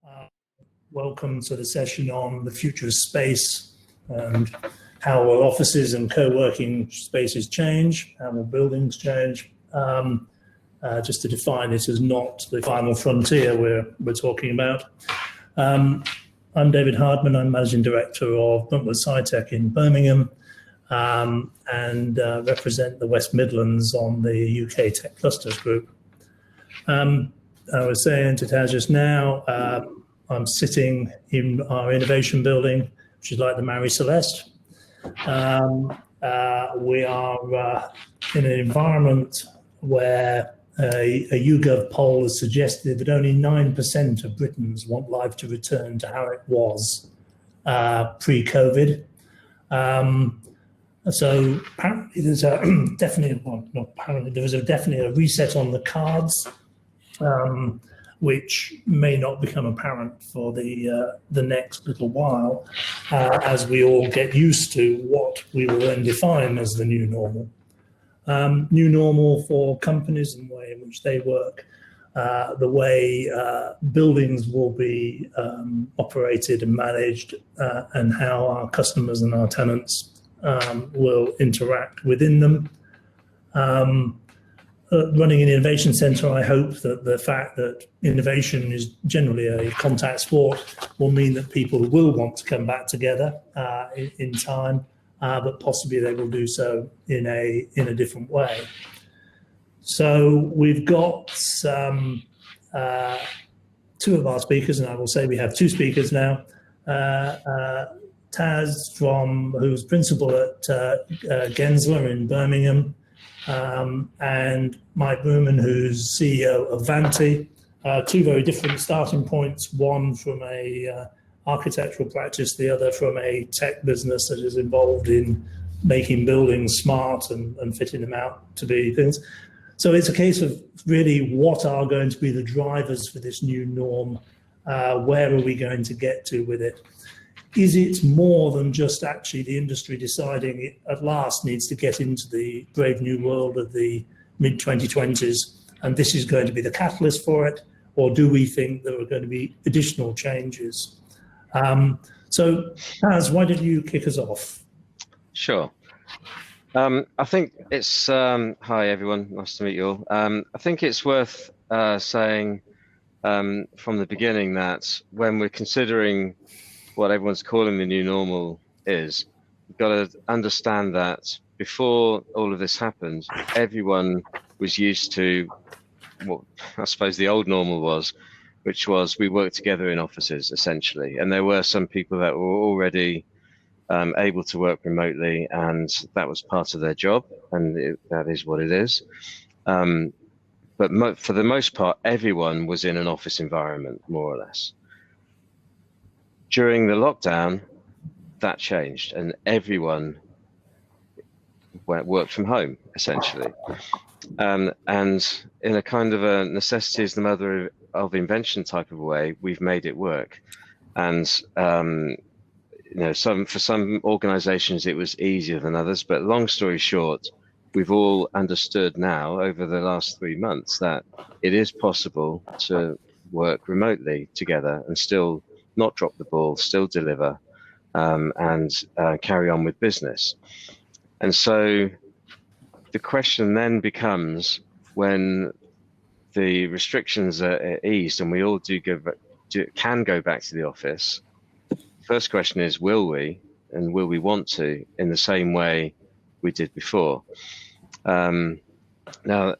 Uh, Welcome to the session on the future of space and how will offices and co-working spaces change, how will buildings change. Just to define it as not the final frontier we're talking about. I'm David Hardman. I'm Managing Director of Bruntwood SciTech in Birmingham and represent the West Midlands on the UK Tech Clusters Group. I was saying to Taz just now, I'm sitting in our innovation building, which is like the Mary Celeste. We are in an environment where a YouGov poll has suggested that only 9% of Britons want life to return to how it was pre-COVID. So apparently there's definitely a reset on the cards, which may not become apparent for the next little while as we all get used to what we will then define as the new normal. New normal for companies and the way in which they work, the way buildings will be operated and managed, and how our customers and our tenants will interact within them. Running an innovation centre, I hope that the fact that innovation is generally a contact sport will mean that people will want to come back together in time. But possibly they will do so in a different way. So we've got two of our speakers, and I will say we have two speakers now. Taz, who's principal at Gensler in Birmingham, and Mike Booman, who's CEO of Vanti. Two very different starting points, one from a architectural practice, the other from a tech business that is involved in making buildings smart and fitting them out to be things. So it's a case of really what are going to be the drivers for this new norm? Where are we going to get to with it? Is it more than just actually the industry deciding it at last needs to get into the brave new world of the mid-2020s and this is going to be the catalyst for it? Or do we think there are going to be additional changes? So, Taz, why don't you kick us off? Sure. I think it's, hi everyone, nice to meet you all. I think it's worth saying from the beginning that when we're considering what everyone's calling the new normal is, you've got to understand that before all of this happened, everyone was used to what I suppose the old normal was, which was we worked together in offices essentially, and there were some people that were already able to work remotely, and that was part of their job, and that is what it is. But for the most part, everyone was in an office environment, more or less. During the lockdown, that changed, and everyone worked from home essentially, and in a kind of a necessity is the mother of invention type of way, we've made it work. And for some organizations it was easier than others, but long story short, we've all understood now over the last 3 months that it is possible to work remotely together and still not drop the ball, still deliver, and carry on with business. And so the question then becomes, when the restrictions are eased and we all can go back to the office, first question is, will we, and will we want to, in the same way we did before? Now,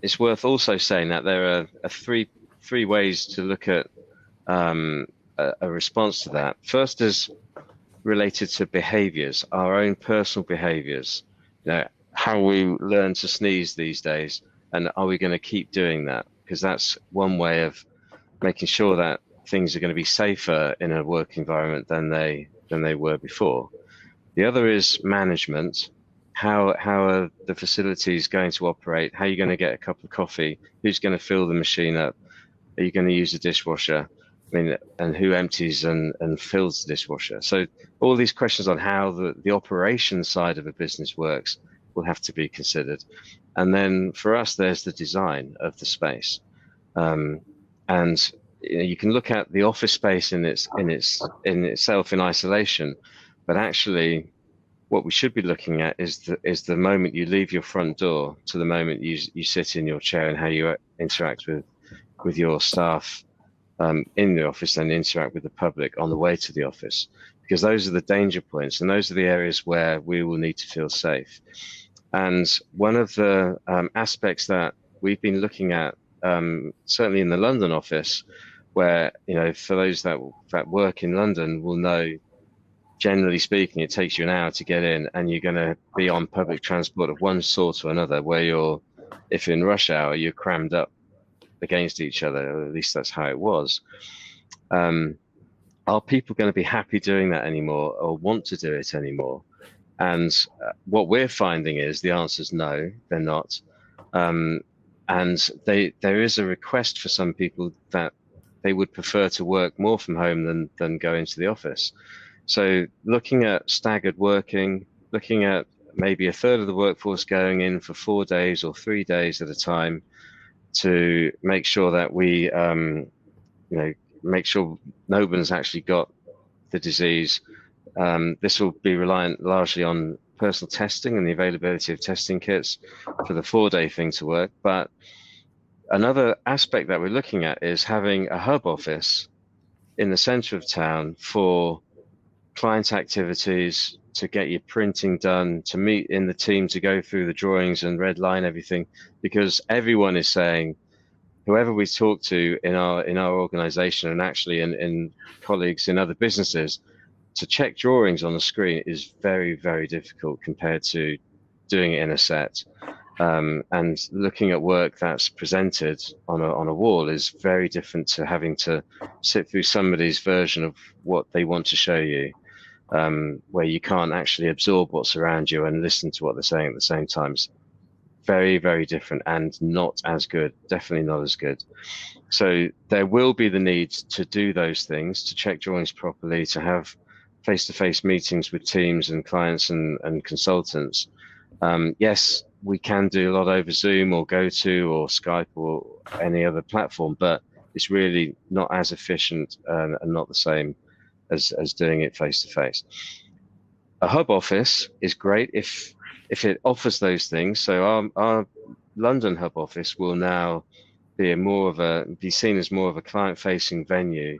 it's worth also saying that there are three ways to look at a response to that. First is related to behaviors, our own personal behaviors, how we learn to sneeze these days. And are we going to keep doing that? Because that's one way of making sure that things are going to be safer in a work environment than they were before. The other is management. How are the facilities going to operate? How are you going to get a cup of coffee? Who's going to fill the machine up? Are you going to use a dishwasher? And who empties and fills the dishwasher? So all these questions on how the operation side of a business works will have to be considered. And then for us, there's the design of the space. And you can look at the office space in itself in isolation, but actually what we should be looking at is the moment you leave your front door to the moment you sit in your chair, and how you interact with your staff in the office and interact with the public on the way to the office, because those are the danger points and those are the areas where we will need to feel safe. And one of the aspects that we've been looking at, certainly in the London office, where, for those that work in London will know, generally speaking, it takes you an hour to get in, and you're going to be on public transport of one sort or another, where if in rush hour, you're crammed up against each other, or at least that's how it was. Are people going to be happy doing that anymore, or want to do it anymore? And what we're finding is the answer is no, they're not. And there is a request for some people that they would prefer to work more from home than go into the office. So looking at staggered working, looking at maybe a third of the workforce going in for 4 days or 3 days at a time, to make sure that we, make sure no one's actually got the disease. This will be reliant largely on personal testing and the availability of testing kits for the 4-day thing to work. But another aspect that we're looking at is having a hub office in the center of town for client activities, to get your printing done, to meet in the team, to go through the drawings and red line everything, because everyone is saying, whoever we talk to in our organization, and actually in colleagues in other businesses, to check drawings on the screen is very, very difficult compared to doing it in a set. And looking at work that's presented on a wall is very different to having to sit through somebody's version of what they want to show you, where you can't actually absorb what's around you and listen to what they're saying at the same time. It's very, very different and not as good, definitely not as good. So there will be the need to do those things, to check drawings properly, to have face-to-face meetings with teams and clients and consultants. Yes, we can do a lot over Zoom or GoTo or Skype or any other platform, but it's really not as efficient and not the same as doing it face-to-face. A hub office is great if it offers those things. So our London hub office will now be seen as more of a client-facing venue,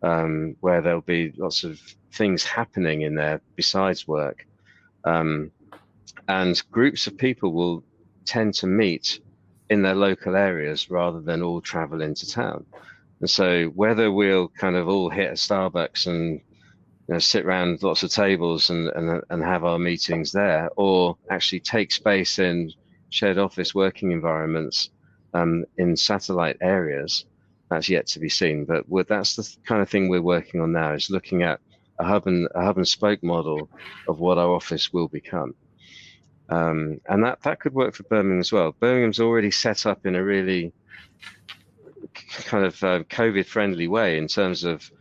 where there'll be lots of things happening in there besides work. And groups of people will tend to meet in their local areas rather than all travel into town. And so whether we'll kind of all hit a Starbucks and sit around lots of tables and have our meetings there, or actually take space in shared office working environments in satellite areas, that's yet to be seen. But that's the kind of thing we're working on now, is looking at a hub and spoke model of what our office will become. And that could work for Birmingham as well. Birmingham's already set up in a really kind of COVID-friendly way, in terms of,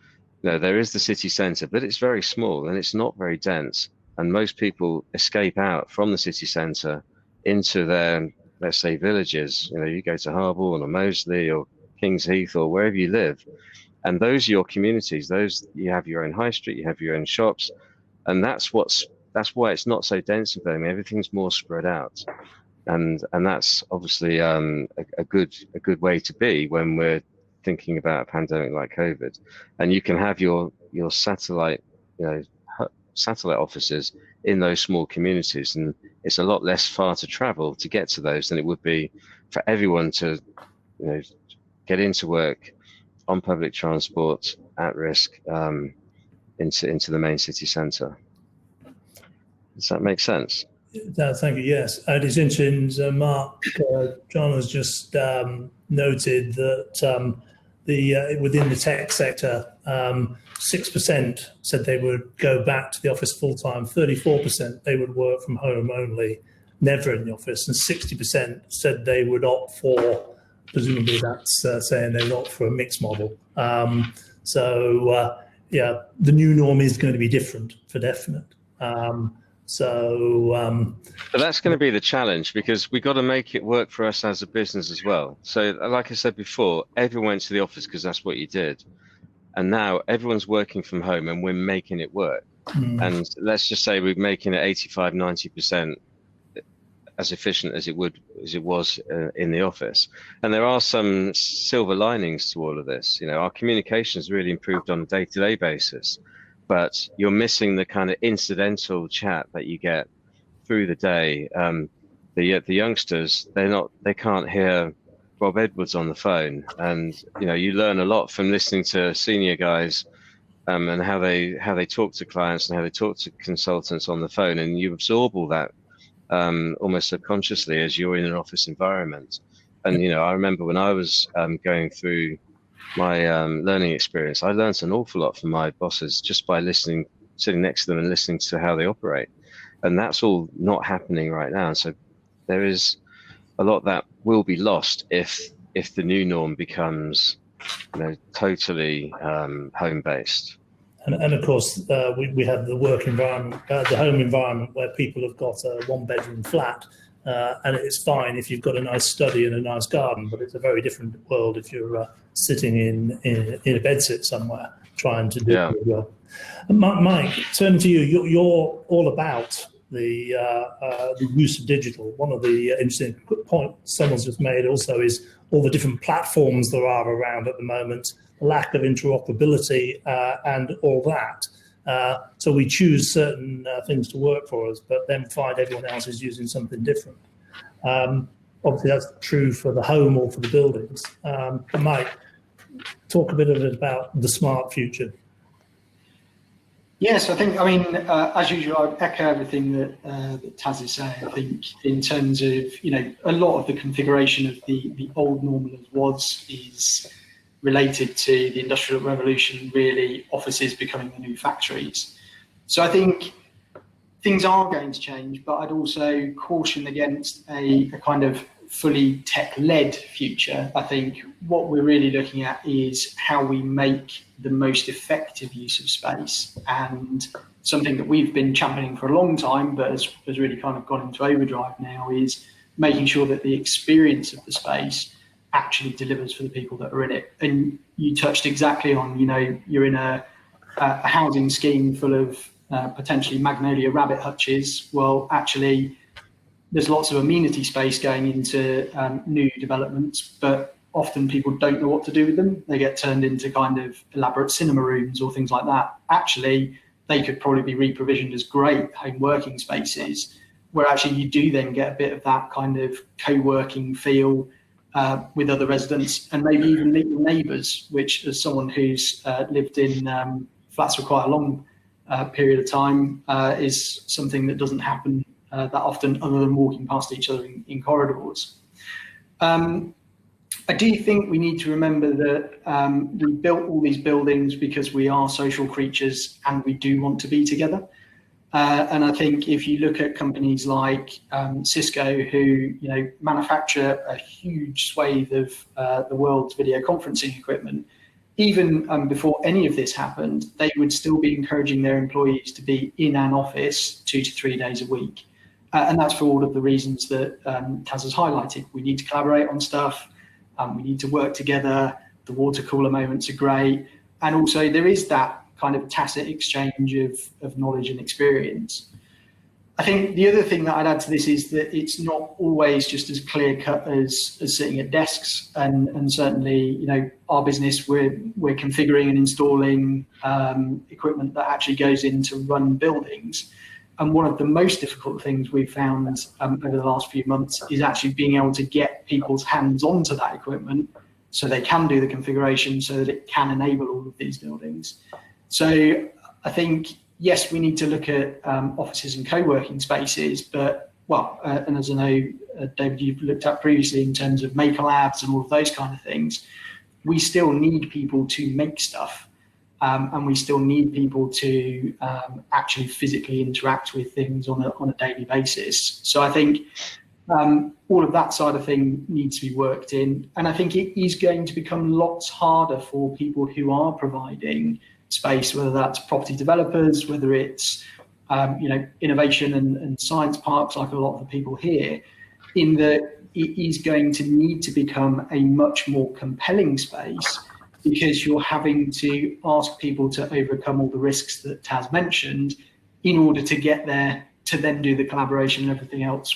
there is the city centre, but it's very small and it's not very dense. And most people escape out from the city centre into their, let's say, villages. You go to Harborne or Moseley or Kings Heath or wherever you live, and those are your communities. Those, you have your own high street, you have your own shops, and that's why it's not so dense in Birmingham. Everything's more spread out, and that's obviously a good way to be when we're thinking about a pandemic like COVID. And you can have your satellite satellite offices in those small communities, and it's a lot less far to travel to get to those than it would be for everyone to get into work on public transport at risk into the main city centre. Does that make sense? Thank you. Yes, and it's interesting. Mark, John has just noted that within the tech sector, 6% said they would go back to the office full time. 34% they would work from home only, never in the office, and 60% said they would opt for. Presumably, that's saying they would opt for a mixed model. The new norm is going to be different, for definite. So But that's going to be the challenge, because we've got to make it work for us as a business as well. So like I said before, everyone went to the office because that's what you did. And now everyone's working from home and we're making it work. And let's just say we're making it 85, 90% as efficient as it was in the office. And there are some silver linings to all of this. You know, our communication's really improved on a day-to-day basis, but you're missing the kind of incidental chat that you get through the day. The youngsters, they can't hear Rob Edwards on the phone, and you know, you learn a lot from listening to senior guys, and how they talk to clients and how they talk to consultants on the phone, and you absorb all that almost subconsciously as you're in an office environment. And you know, I remember when I was going through my learning experience, I learned an awful lot from my bosses just by listening, sitting next to them and listening to how they operate. And that's all not happening right now. And so there is a lot that will be lost if the new norm becomes, you know, totally home based. And of course, we have the work environment, the home environment, where people have got a one-bedroom flat, and it's fine if you've got a nice study and a nice garden, but it's a very different world if you're sitting in a bedsit somewhere trying to do your job. Mike, turning to you, you're all about the use of digital. One of the interesting points someone's just made also is all the different platforms there are around at the moment, lack of interoperability, and all that. So we choose certain things to work for us, but then find everyone else is using something different. Obviously, that's true for the home or for the buildings. Mike, talk a bit about the smart future. Yes, I think, I mean, as usual, I'd echo everything that Taz is saying. I think in terms of, you know, a lot of the configuration of the old normal as is related to the Industrial Revolution, really offices becoming the new factories. So I think things are going to change, but I'd also caution against a kind of fully tech-led future. I think what we're really looking at is how we make the most effective use of space, and something that we've been championing for a long time, but has really kind of gone into overdrive now, is making sure that the experience of the space actually delivers for the people that are in it. And you touched exactly on, you know, you're in a housing scheme full of potentially magnolia rabbit hutches. Well, actually, there's lots of amenity space going into new developments, but often people don't know what to do with them. They get turned into kind of elaborate cinema rooms or things like that. Actually, they could probably be re-provisioned as great home working spaces, where actually you do then get a bit of that kind of co-working feel with other residents, and maybe even meet your neighbours, which, as someone who's lived in flats for quite a long period of time, is something that doesn't happen that often, other than walking past each other in corridors. I do think we need to remember that we built all these buildings because we are social creatures and we do want to be together. And I think if you look at companies like Cisco, who, you know, manufacture a huge swathe of the world's video conferencing equipment, even before any of this happened, they would still be encouraging their employees to be in an office 2 to 3 days a week. And that's for all of the reasons that Taz has highlighted. We need to collaborate on stuff. We need to work together. The water cooler moments are great. And also there is that kind of tacit exchange of knowledge and experience. I think the other thing that I'd add to this is that it's not always just as clear cut as sitting at desks. And certainly, you know, our business, we're configuring and installing equipment that actually goes in to run buildings. And one of the most difficult things we've found over the last few months is actually being able to get people's hands onto that equipment so they can do the configuration, so that it can enable all of these buildings. So I think, yes, we need to look at offices and co-working spaces, but, well, and as I know, David, you've looked at previously in terms of maker labs and all of those kind of things, we still need people to make stuff. And we still need people to actually physically interact with things on a daily basis. So I think all of that side of thing needs to be worked in. And I think it is going to become lots harder for people who are providing space, whether that's property developers, whether it's innovation and science parks, like a lot of the people here, in that it is going to need to become a much more compelling space, because you're having to ask people to overcome all the risks that Taz mentioned in order to get there, to then do the collaboration and everything else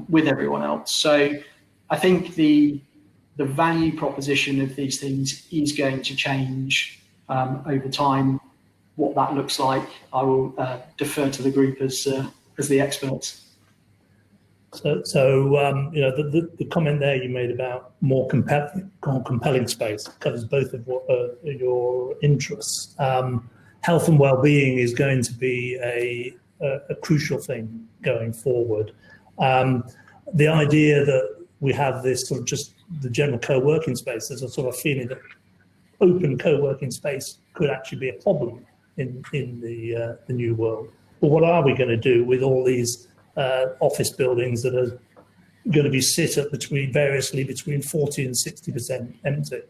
with everyone else. So I think the value proposition of these things is going to change over time. What that looks like, I will defer to the group as the experts. So the comment there you made about more compelling space covers both of your interests. Health and well-being is going to be a crucial thing going forward. The idea that we have this sort of just the general co-working space, there's a sort of feeling that open co-working space could actually be a problem in the new world. But what are we going to do with all these office buildings that are going to be sit at variously between 40 and 60% empty?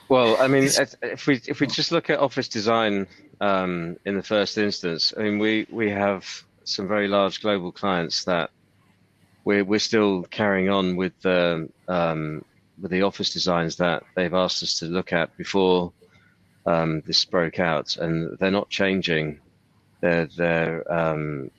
Well, I mean, if we just look at office design in the first instance, I mean, we have some very large global clients that we're still carrying on with the office designs that they've asked us to look at before this broke out, and they're not changing the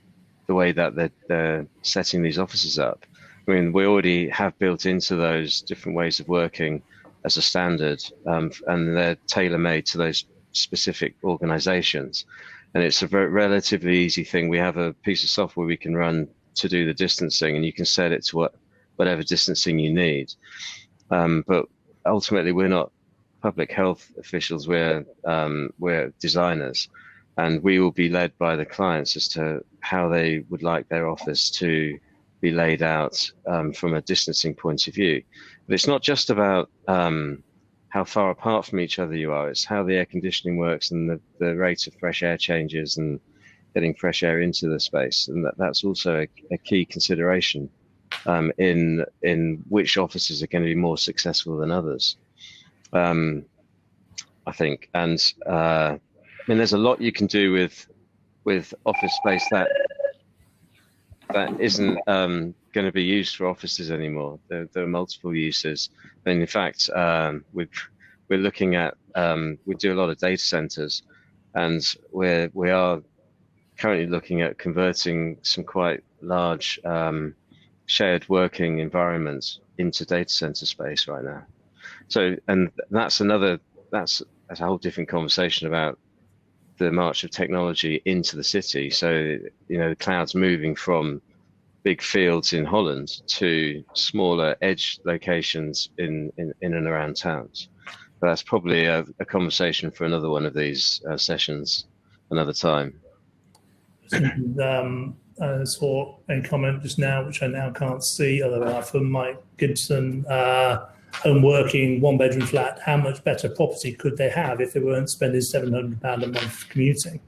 way that they're setting these offices up. I mean, we already have built into those different ways of working as a standard, and they're tailor-made to those specific organizations. And it's a very relatively easy thing. We have a piece of software we can run to do the distancing, and you can set it to whatever distancing you need. But ultimately, we're not public health officials, we're designers, and we will be led by the clients as to how they would like their office to be laid out from a distancing point of view. But it's not just about how far apart from each other you are, it's how the air conditioning works and the rate of fresh air changes and getting fresh air into the space. And that's also a key consideration in which offices are going to be more successful than others, I think. And I mean, there's a lot you can do with office space that isn't going to be used for offices anymore. There are multiple uses, and in fact, we're looking at we do a lot of data centers, and we are currently looking at converting some quite large shared working environments into data center space right now. So, and that's a whole different conversation about the march of technology into the city. So, the cloud's moving from big fields in Holland to smaller edge locations in and around towns. But that's probably a conversation for another one of these sessions another time. I saw a comment just now, which I now can't see, other from Mike Gibson. Home working, one bedroom flat, how much better property could they have if they weren't spending £700 a month commuting?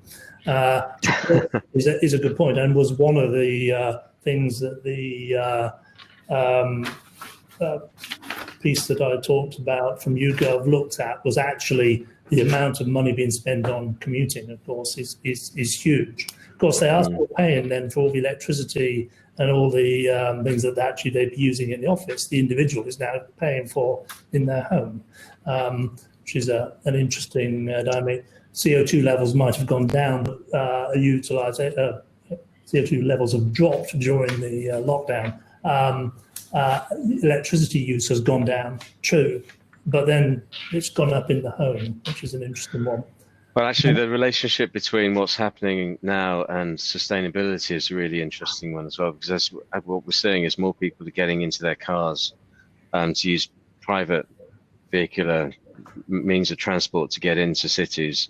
Is a good point, and was one of the things that the piece that I talked about from YouGov looked at was actually the amount of money being spent on commuting, of course, is huge. Of course, they are still paying then for all the electricity and all the things that actually they'd be using in the office. The individual is now paying for in their home, which is an interesting dynamic. CO2 levels might have gone down, but CO2 levels have dropped during the lockdown. Electricity use has gone down, true, but then it's gone up in the home, which is an interesting one. Well, actually, the relationship between what's happening now and sustainability is a really interesting one as well, because that's what we're seeing is more people are getting into their cars to use private vehicular means of transport to get into cities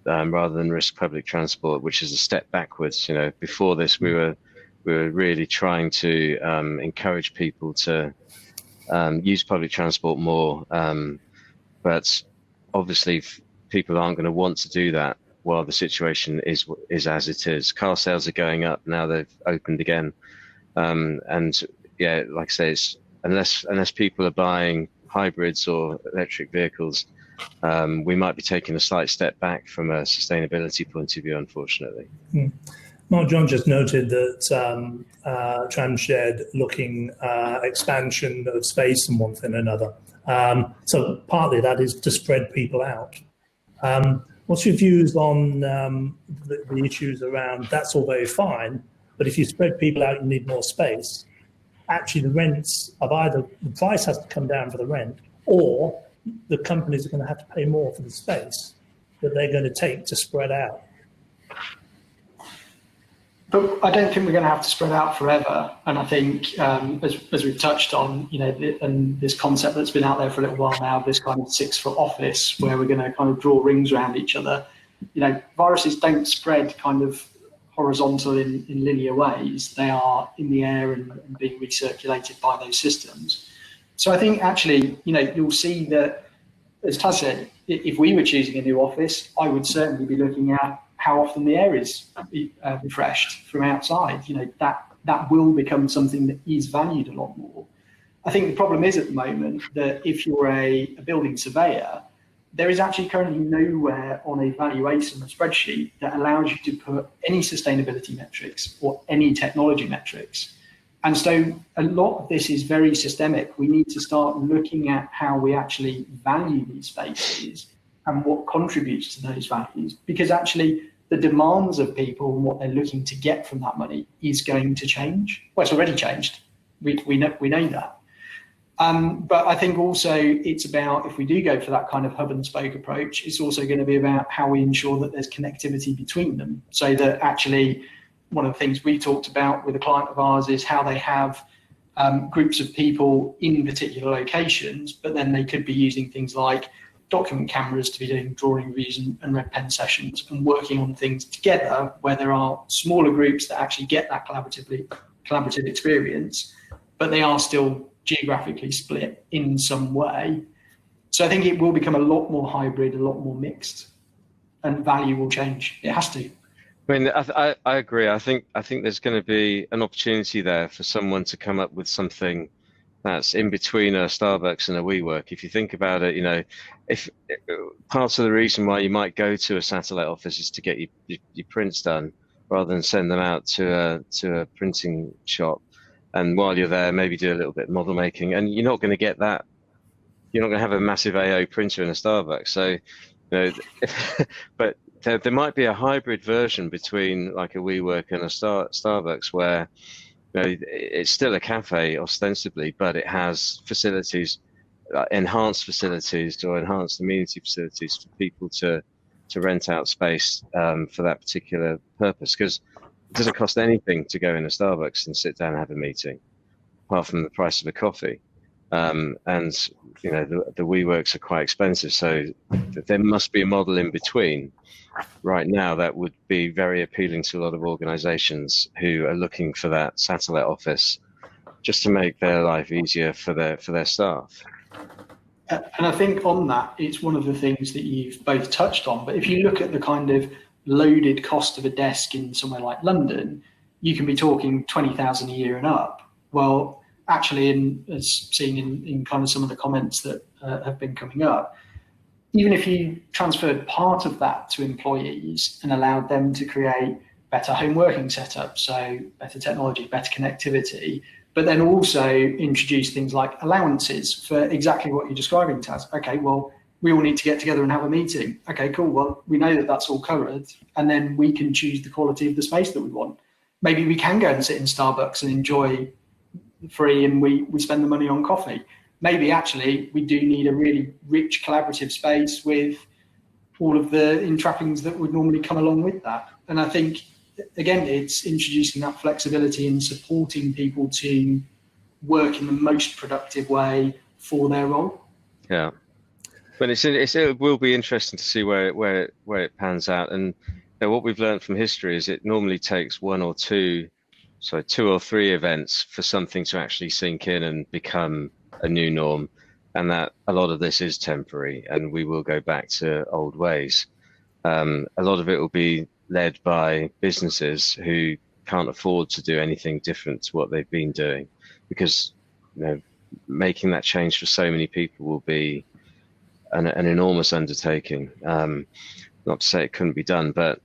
rather than risk public transport, which is a step backwards. Before this, we were really trying to encourage people to use public transport more, but obviously people aren't going to want to do that while the situation is as it is. Car sales are going up now; they've opened again, and yeah, like I say, it's, unless people are buying hybrids or electric vehicles, we might be taking a slight step back from a sustainability point of view, unfortunately. Mark John just noted that Transhed looking expansion of space and one thing and another. So partly that is to spread people out. What's your views on the issues around that's all very fine, but if you spread people out, you need more space. Actually, the rents of either the price has to come down for the rent, or the companies are going to have to pay more for the space that they're going to take to spread out. But I don't think we're going to have to spread out forever. And I think, as we've touched on, and this concept that's been out there for a little while now, this kind of 6-foot office where we're going to kind of draw rings around each other. Viruses don't spread kind of horizontal in linear ways. They are in the air and being recirculated by those systems. So I think actually, you'll see that, as Taz said, if we were choosing a new office, I would certainly be looking at how often the air is refreshed from outside. That will become something that is valued a lot more. I think the problem is at the moment that if you're a building surveyor, there is actually currently nowhere on a valuation spreadsheet that allows you to put any sustainability metrics or any technology metrics. And so a lot of this is very systemic. We need to start looking at how we actually value these spaces and what contributes to those values, because actually the demands of people and what they're looking to get from that money is going to change. Well, it's already changed. We know that. But I think also it's about, if we do go for that kind of hub and spoke approach, it's also going to be about how we ensure that there's connectivity between them, so that actually one of the things we talked about with a client of ours is how they have groups of people in particular locations, but then they could be using things like document cameras to be doing drawing reviews and red pen sessions and working on things together, where there are smaller groups that actually get that collaborative experience, but they are still geographically split in some way. So I think it will become a lot more hybrid, a lot more mixed, and value will change. It has to. I mean, I agree. I think there's going to be an opportunity there for someone to come up with something that's in between a Starbucks and a WeWork. If you think about it, if part of the reason why you might go to a satellite office is to get your prints done rather than send them out to a printing shop. And while you're there, maybe do a little bit of model making, and you're not going to get that. You're not going to have a massive AO printer in a Starbucks. So, but there might be a hybrid version between like a WeWork and a Starbucks where it's still a cafe ostensibly, but it has facilities, enhanced facilities or enhanced amenity facilities for people to rent out space for that particular purpose. Because it doesn't cost anything to go in a Starbucks and sit down and have a meeting, apart from the price of a coffee. And the WeWorks are quite expensive, so there must be a model in between. Right now, that would be very appealing to a lot of organisations who are looking for that satellite office, just to make their life easier for their staff. And I think on that, it's one of the things that you've both touched on. But if you look at the kind of loaded cost of a desk in somewhere like London, you can be talking 20,000 a year and up. Well, actually, as seen in kind of some of the comments that have been coming up, even if you transferred part of that to employees and allowed them to create better home working setup, so better technology, better connectivity, but then also introduce things like allowances for exactly what you're describing, Taz. Okay, well, we all need to get together and have a meeting. Okay, cool. Well, we know that that's all covered, and then we can choose the quality of the space that we want. Maybe we can go and sit in Starbucks and enjoy free, and we spend the money on coffee. Maybe actually we do need a really rich collaborative space with all of the entrappings that would normally come along with that. And I think, again, it's introducing that flexibility and supporting people to work in the most productive way for their role. Yeah, but it will be interesting to see where it pans out. And what we've learned from history is it normally takes two or three events for something to actually sink in and become a new norm, and that a lot of this is temporary, and we will go back to old ways. A lot of it will be led by businesses who can't afford to do anything different to what they've been doing, because making that change for so many people will be an enormous undertaking. Not to say it couldn't be done, but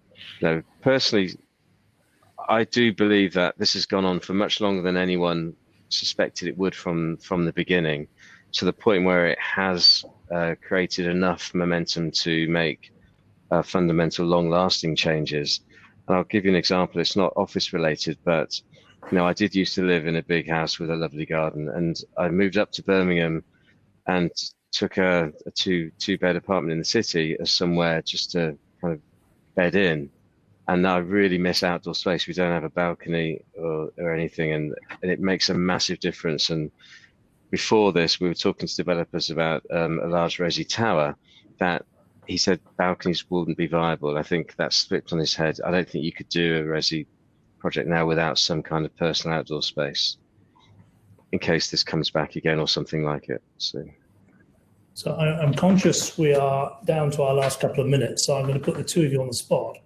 personally, I do believe that this has gone on for much longer than anyone suspected it would from the beginning, to the point where it has created enough momentum to make fundamental, long-lasting changes. And I'll give you an example. It's not office related, but I did used to live in a big house with a lovely garden, and I moved up to Birmingham and took a two-bed apartment in the city as somewhere just to kind of bed in. And I really miss outdoor space. We don't have a balcony or anything, and it makes a massive difference. And before this, we were talking to developers about a large resi tower that he said balconies wouldn't be viable. I think that's flipped on his head. I don't think you could do a resi project now without some kind of personal outdoor space, in case this comes back again or something like it. So I'm conscious we are down to our last couple of minutes, so I'm going to put the two of you on the spot.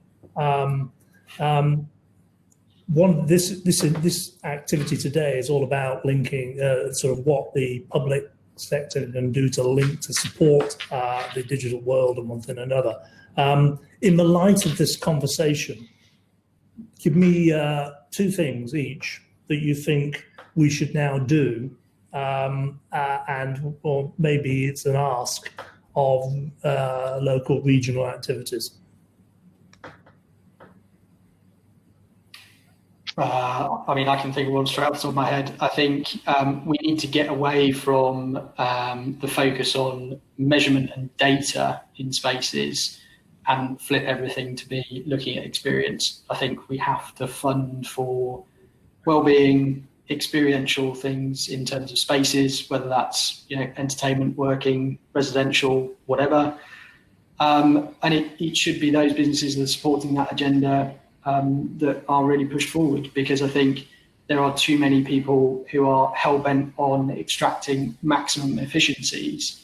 This activity today is all about linking sort of what the public sector can do to support the digital world and one thing and another. In the light of this conversation, give me two things each that you think we should now do, or maybe it's an ask of local regional activities. I can think of one straight off the top of my head. I think we need to get away from the focus on measurement and data in spaces and flip everything to be looking at experience. I think we have to fund for well-being, experiential things in terms of spaces, whether that's entertainment, working, residential, whatever. And it should be those businesses that are supporting that agenda that are really pushed forward, because I think there are too many people who are hell-bent on extracting maximum efficiencies.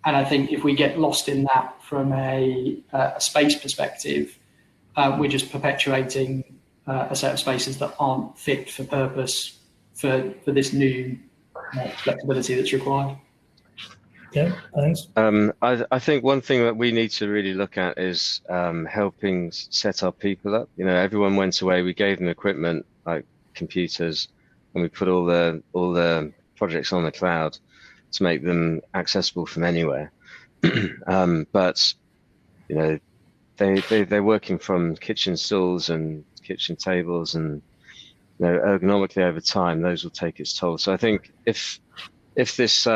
And I think if we get lost in that from a space perspective, we're just perpetuating a set of spaces that aren't fit for purpose for this new flexibility that's required. Yeah, thanks. I think one thing that we need to really look at is helping set our people up. Everyone went away, we gave them equipment like computers, and we put all the projects on the cloud to make them accessible from anywhere. But they're working from kitchen stools and kitchen tables, and ergonomically over time those will take its toll. So I think if this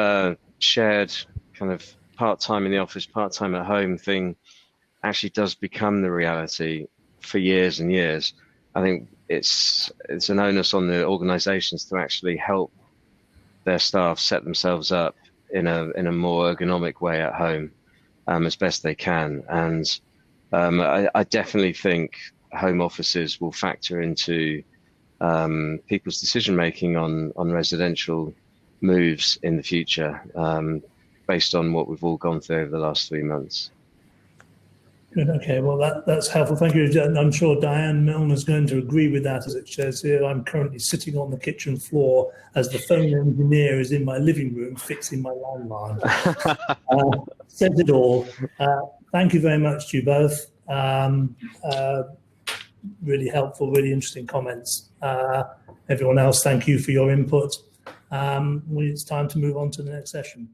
shared kind of part-time in the office, part-time at home thing actually does become the reality for years and years, I think it's an onus on the organizations to actually help their staff set themselves up in a more ergonomic way at home as best they can. And I definitely think home offices will factor into people's decision making on residential moves in the future, based on what we've all gone through over the last 3 months. Good. Okay. Well, that's helpful. Thank you. I'm sure Diane Milne is going to agree with that, as it says here. I'm currently sitting on the kitchen floor as the phone engineer is in my living room fixing my landline. Said it all. Thank you very much to you both. Really helpful, really interesting comments. Everyone else, thank you for your input. It's time to move on to the next session.